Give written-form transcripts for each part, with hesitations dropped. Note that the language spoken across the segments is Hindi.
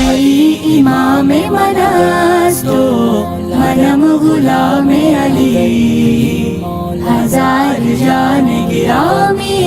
अली इमाम मनास्तो मनम गुलाम अली हजार जान गिरामी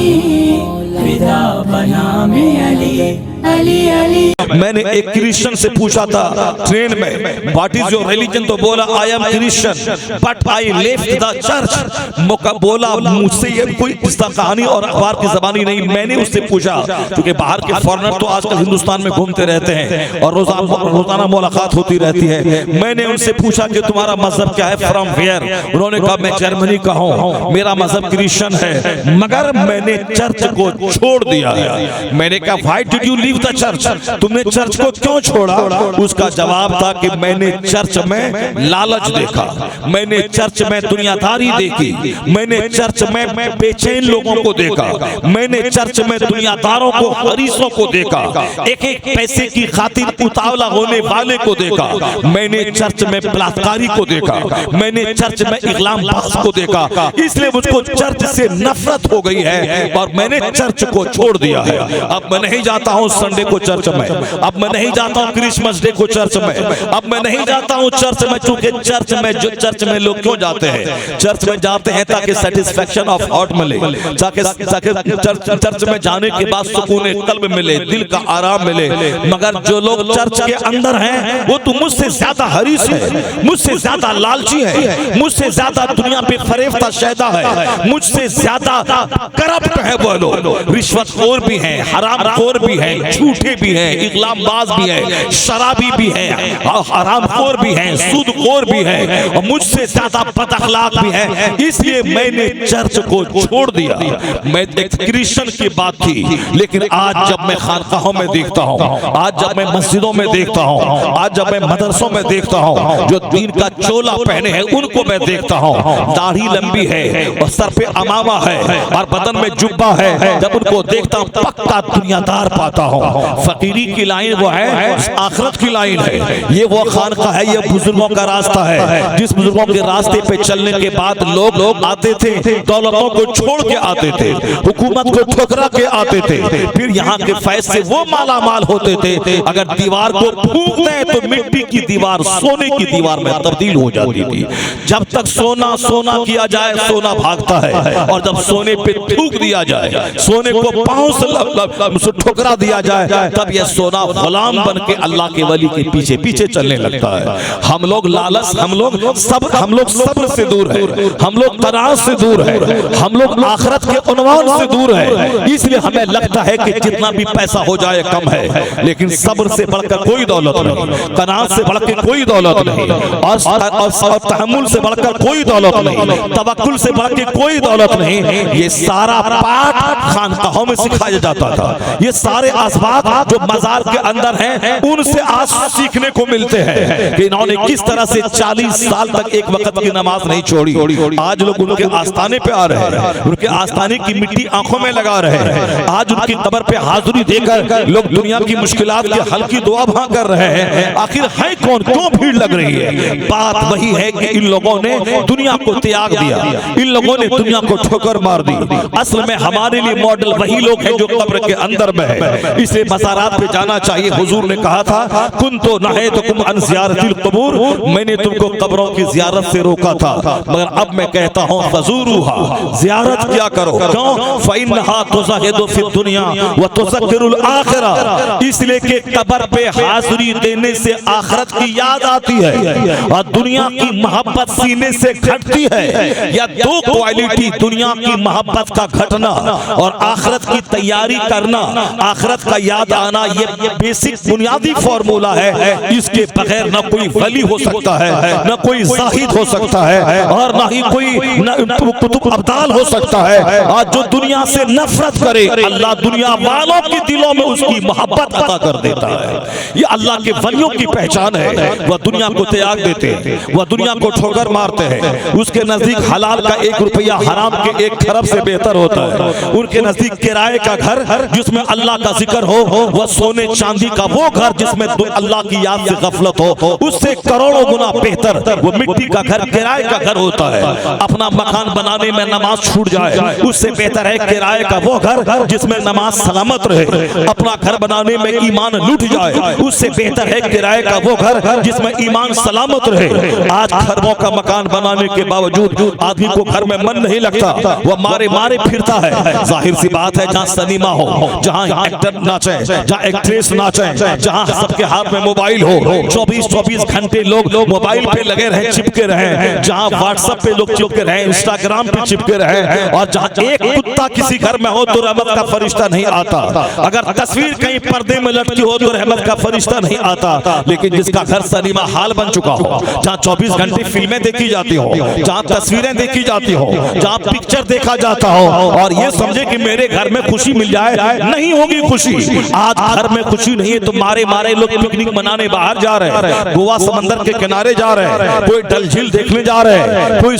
फिदा बनाम अली अली अली। मैंने एक क्रिश्चियन से पूछा था ट्रेन में, व्हाट इज योर रिलीजन, तो बोला I am Christian but I left the church. मौका बोला मुझसे ये कोई किस्सा कहानी और अखबार की ज़बानी नहीं। मैंने उससे पूछा, क्योंकि बाहर के फॉरेनर तो आजकल हिंदुस्तान में घूमते रहते हैं और रोजाना मुलाकात होती रहती है। मैंने उनसे पूछा कि तुम्हारा मजहब क्या है, फ्रॉम वेयर। उन्होंने कहा मैं जर्मनी का हूँ, मेरा मजहब क्रिश्चियन है, मगर मैंने चर्च को छोड़ दिया है। मैंने कहा why did you leave the church, तुमने चर्च को क्यों छोड़ा? उसका जवाब था कि मैंने चर्च में लालच देखा, मैंने चर्च में दुनियादारी देखी, मैंने चर्च में बेचैन लोगों को देखा, मैंने चर्च में दुनियादारों को, हरीसों को देखा, एक एक पैसे की खातिर उतावला होने वाले को देखा, मैंने चर्च में बलात्कारी को देखा, मैंने चर्च में इस्लामबाज को देखा। इसलिए मुझको चर्च से नफरत हो गई है और मैंने चर्च को छोड़ दिया है। अब मैं नहीं जाता हूँ संडे को चर्च में, अब मैं नहीं जाता हूँ क्रिसमस डे को चर्च में, अब मैं नहीं जाता हूँ चर्च में, क्योंकि चर्च में लोग क्यों जाते हैं? चर्च में जाते हैं ताकि सेटिस्फेक्शन ऑफ हार्ट मिले, ताकि चर्च में जाने के बाद सुकून कल्ब मिले, दिल का आराम मिले। मगर जो लोग चर्च के अंदर हैं वो तो मुझसे ज्यादा हरीस है, मुझसे ज्यादा लालची है, मुझसे ज्यादा दुनिया पे फरेफ्ता शैदा है, मुझसे ज्यादा करप्ट है। वो लोग रिश्वतखोर भी हैं, हरामखोर भी हैं, झूठे भी हैं, इस्लामबाज भी है, शराबी भी है, हरामखोर भी है, सूदखोर भी है और मुझसे ज्यादा बदअखलाक भी है। इसलिए मैंने चर्च को छोड़ दिया। मैं एक क्रिश्चियन की बात थी, लेकिन आज जब मैं खानकाहों में देखता हूँ, आज जब मैं मस्जिदों में देखता हूँ, आज जब मैं मदरसों में देखता हूँ, जो दीन का चोला पहने हैं उनको मैं देखता हूँ, दाढ़ी लंबी है और सर पे अमामा है और बदन में जुब्बा है, जब उनको देखता हूँ पक्का दुनियादार पाता हूँ। फकीरी की लाइन वो है, आखिरत की लाइन है। ये वो खानका है, ये बुजुर्गों का रास्ता है, जिस बुजुर्गों के रास्ते पे चलने के बाद लोग आते थे, दौलतों को छोड़ के आते थे, हुकूमत को ठुकरा के आते थे, फिर यहाँ के फैज से वो माला माल होते थे। अगर दीवार को फूंक दें तो मिट्टी की दीवार सोने की दीवार में तब्दील हो जाती थी। जब तक सोना सोना किया जाए सोना भागता है, और जब सोने पे थूक दिया जाए, सोने को पांव से ठुकरा दिया जाए, तब यह सोना गुलाम बन के अल्लाह के वली के पीछे पीछे चलने लगता है। हम लोग लालच, हम लोग सब्र से दूर है, हम लोग तनाव से दूर है, हम लोग आखिरत के उन्वान से दूर है। इसलिए हमें लगता है कि जितना भी पैसा हो जाए कम है, लेकिन सब्र से बढ़कर कोई दौलत नहीं, तनाव से बढ़कर कोई दौलत नहीं, और तहम्मुल से बढ़कर कोई दौलत नहीं, तवक्कुल से बढ़कर कोई दौलत नहीं। ये सारा पाठ खानकाहों में सिखाया जाता था। ये सारे असबाब जो मजार के अंदर हैं उनसे आज सीखने को मिलते हैं कि इन्होंने किस तरह से 40 साल तक एक वक्त की नमाज नहीं छोड़ी। आज लोग उनके आस्थाने पे आ रहे हैं, उनके आस्थाने की मिट्टी आंखों में लगा रहे हैं, आज उनकी कब्र पे हाजिरी देकर लोग दुनिया की मुश्किलात के हल की दुआ भां कर रहे हैं। आखिर है कौन, क्यों भीड़ लग रही है? बात वही है कि इन लोगों ने दुनिया को त्याग दिया, इन लोगों ने दुनिया को ठोकर मार दी। असल में हमारे लिए मॉडल वही लोग हैं जो कब्र के अंदर में है। इसे मज़ारात पे जाना चाहिए। हुजूर ने कहा था कुन तो नहे तो कुम अन ज़ियारतिल क़ुबूर, मैंने तुमको कब्रों की ज़ियारत से रोका था, मगर अब मैं कहता हूँ फ़ज़ूरूहा, ज़ियारत किया करो। क्यों? फ़इन्नहा तुज़हिदु फ़िद दुनिया व तुज़क्किरुल आखिरा, इसलिए कि कब्र पे हाज़िरी देने से आखिरत की याद आती है और दुनिया की मोहब्बत सीने से घटती है। या दो क्वालिटी, दुनिया की मोहब्बत का घटना और आखिरत की तैयारी करना, आखिरत का याद आना, ये बेसिक बुनियादी फॉर्मूला है। इसके बगैर न कोई वली हो सकता है, न कोई जाहिद हो सकता है, और न ही कोई कुतुब अब्दाल हो सकता है। आज जो दुनिया से नफरत करे, अल्लाह दुनिया वालों के दिलों में उसकी मोहब्बत अता कर देता है। ये अल्लाह के वलियों की पहचान है। वह दुनिया को त्याग देते हैं, वह दुनिया को ठोकर मारते हैं। उसके नजदीक हलाल का 1 रुपया हराम के 1 खरब से बेहतर होता है। उनके नजदीक किराए का घर जिसमें अल्लाह का जिक्र हो वह सोने चांदी का वो घर जिसमें अल्लाह की याद से गफलत हो, उससे करोड़ों गुना बेहतर वो मिट्टी का घर, किराए का घर होता है। अपना मकान बनाने में नमाज छूट जाए, उससे बेहतर है किराए का वो घर जिसमें नमाज सलामत रहे। अपना घर बनाने में ईमान लूट जाए, उससे बेहतर है किराए का वो घर जिसमें ईमान सलामत रहे। आज खरबों का मकान बनाने के बावजूद आदमी को घर में मन नहीं लगता, वह मारे मारे फिरता है। जाहिर सी बात है, जहाँ सिनेमा हो, जहाँ एक्टर नाचे, जहाँ एक्ट्रेस नाचे, जहाँ सबके हाथ में मोबाइल हो, 24-24 घंटे लोग मोबाइल पे लगे रहे, चिपके रहे, जहाँ व्हाट्सएप पे लोग चिपके रहे, इंस्टाग्राम पे चिपके रहे, और जहाँ एक कुत्ता किसी घर में हो तो रहमत का फरिश्ता नहीं आता। अगर तस्वीर कहीं पर्दे में लटकी हो तो रहमत का फरिश्ता नहीं आता। लेकिन जिसका घर सिनेमा हाल बन चुका हो, जहाँ 24 घंटे फिल्में देखी जाती हो, जहाँ तस्वीरें देखी जाती हो, जहाँ पिक्चर देखा जाता हो, और ये समझे कि मेरे घर में खुशी मिल जाए, नहीं होगी खुशी। आज घर में खुशी नहीं है तो मारे मारे लोग पिकनिक मनाने बाहर जा रहे हैं, गोवा समंदर के किनारे जा रहे हैं, कोई डल झील देखने जा रहे हैं, कोई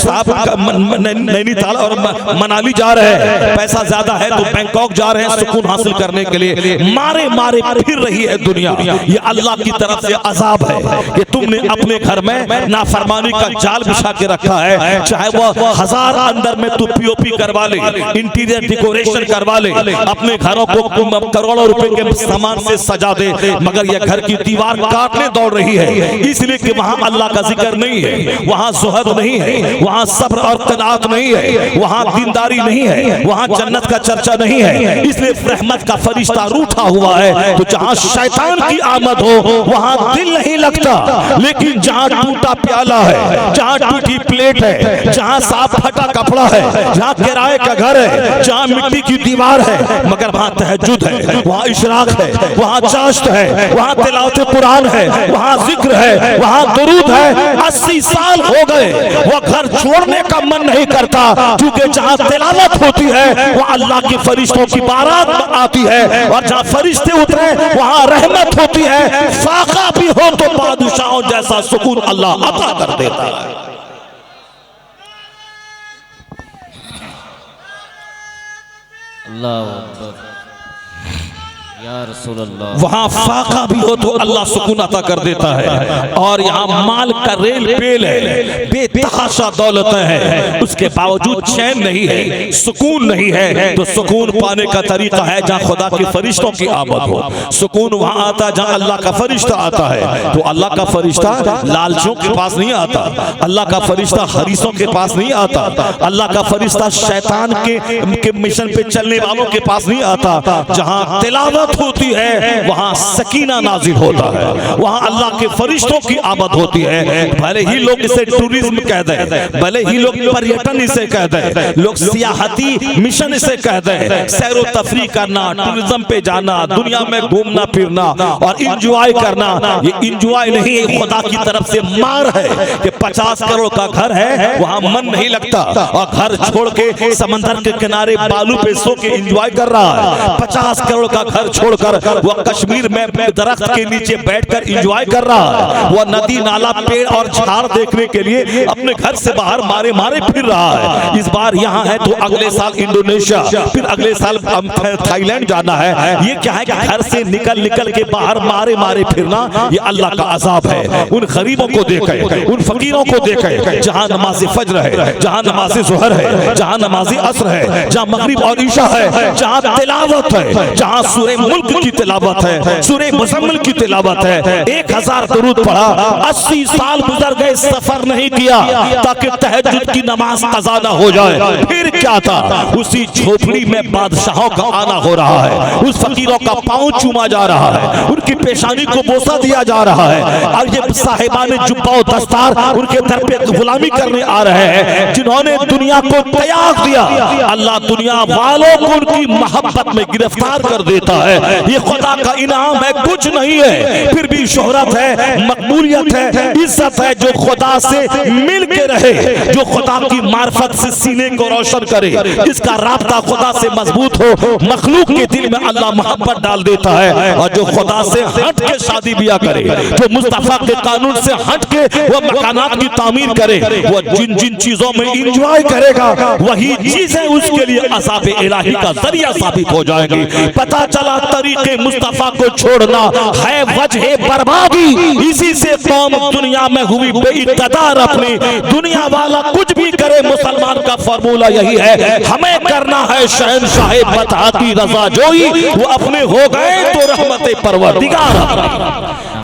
नैनीताल और मनाली जा रहे हैं। पैसा ज्यादा है तो बैंकॉक जा रहे हैं सुकून हासिल करने के लिए। मारे मारे फिर रही है दुनिया। ये अल्लाह की तरफ से अजाब है कि तुमने अपने घर में नाफरमानी का जाल बिछा के रखा है। चाहे वो 1000 अंदर में तू पीओपी करवा ले, इंटीरियर डेकोरेशन करवा ले, अपने घरों को करोड़ों रुपए के सामान से सजा दे, मगर यह घर की दीवार काटने दौड़ रही है, इसलिए कि वहां अल्लाह का जिक्र नहीं है, वहां ज़ुहद नहीं है, वहां सब्र और क़नाअत नहीं है, वहां दीनदारी नहीं है, वहां जन्नत का चर्चा नहीं है। इसलिए रहमत का फरिश्ता रूठा हुआ है। तो जहां शैतान की आमद हो वहां दिल नहीं लगता, लेकिन जहां टूटा प्याला है, जहां टूटी प्लेट है, जहां साफ फटा कपड़ा है, जहां किराए का घर है, जहां मिट्टी की दीवार है, मगर वहां तहज्जुद है, वहां इशराक है, वहां चाश्त है, वहां तिलावत कुरान है, वहां जिक्र है, वहां दुरूद है। 80 साल हो गए, वह घर छोड़ने का मन नहीं करता, क्योंकि जहां तिलावत होती है वह अल्लाह के फरिश्तों की बारात आती है, और जहां फरिश्ते उतरे वहां रहमत होती है। फाका भी हो तो बादशाहों जैसा सुकून अल्लाह अता कर देता है। अल्लाह अकबर या रसूल अल्लाह। वहां फाका भी हो तो अल्लाह सुकून अता कर देता है। और यहाँ माल का रेल पेल है, बेतहाशा दौलतें हैं, उसके बावजूद चैन नहीं है, सुकून नहीं है। तो सुकून पाने का तरीका है जहाँ खुदा के फरिश्तों की आमद हो। सुकून वहां आता जहाँ अल्लाह का फरिश्ता आता है। तो अल्लाह का फरिश्ता लालचियों के पास नहीं आता, अल्लाह का फरिश्ता हरीसों के पास नहीं आता, अल्लाह का फरिश्ता शैतान के मिशन पे चलने वालों के पास नहीं आता। जहाँ तिलावत होती है वहां सकीना नाजिल होता है, वहां अल्लाह के फरिश्तों की आमद होती है। भले ही लोग इसे टूरिज्म कह दें, भले ही लोग पर्यटन इसे कह दें, लोग सियाहती मिशन इसे कह दें, सैरो तफरी करना, टूरिज्म पे जाना, दुनिया में घूमना फिरना और इंजॉय करना। ये इंजॉय नहीं है, खुदा की तरफ से मार है कि 50 करोड़ का घर है वहां मन नहीं लगता, और घर छोड़ के समंदर के किनारे बालू पे सो के इंजॉय कर रहा है। 50 करोड़ का घर छोड़कर वह कश्मीर में दरख्त के नीचे बैठकर एंजॉय कर रहा है। वह नदी नाला पेड़ और झाड़ देखने के लिए अपने घर से बाहर मारे मारे फिर रहा है। इस बार यहाँ है तो अगले साल इंडोनेशिया, फिर अगले साल थाईलैंड जाना है। ये क्या है कि घर से निकल निकल के बाहर मारे मारे फिरना, ये अल्लाह का अजाब है। उन गरीबों को देखे, उन फकीरों को देखे, जहाँ नमाज फज्र है, जहाँ नमाज ज़ुहर है, जहाँ नमाज असर है, जहाँ मगरिब और ईशा है, जहाँ तिलावत है, जहाँ सूरह मुल्क की तिलावत है, सूरह मुज़म्मिल की तिलावत है। 1000 दुरूद पढ़ा, 80 साल गुजर गए, सफर नहीं किया ताकि तहज्जुद की नमाज कज़ा ना हो जाए। फिर क्या था, उसी झोपड़ी में बादशाहों का आना हो रहा है, उस फकीरों का पांव चूमा जा रहा है, उनकी पेशानी को बोसा दिया जा रहा है। और ये साहिबान जुब्बा और दस्तार उनके दर पे गुलामी करने आ रहे हैं, जिन्होंने दुनिया को त्याग दिया। अल्लाह दुनिया वालों को उनकी मोहब्बत में गिरफ्तार कर देता है। ये खुदा का इनाम है, कुछ नहीं है, फिर भी शोहरत है, मकबूलियत है, इज्जत है। जो खुदा से मिल के रहे, जो खुदा की मार्फत से सीने को रोशन करे, जिसका राब्ता खुदा से मजबूत हो, मखलूक के दिल में अल्लाह मोहब्बत डाल देता है। और जो खुदा से हट के शादी ब्याह करे, जो मुस्तफा के कानून से हट के वो मकानात की तामीर करे, वो जिन जिन चीजों में इंजॉय करेगा वही चीजें उसके लिए अज़ाब इलाही का जरिया साबित हो जाएंगी। पता चला तरीके मुस्तफा को छोड़ना है वजह बर्बादी। इसी से कौम दुनिया में हुई बेइक़्तिदार। अपनी दुनिया वाला कुछ भी करे, मुसलमान का फॉर्मूला यही है, हमें करना है शहंशाह बता की रजा जोई, वो अपने हो गए तो रहमत परवरदिगार।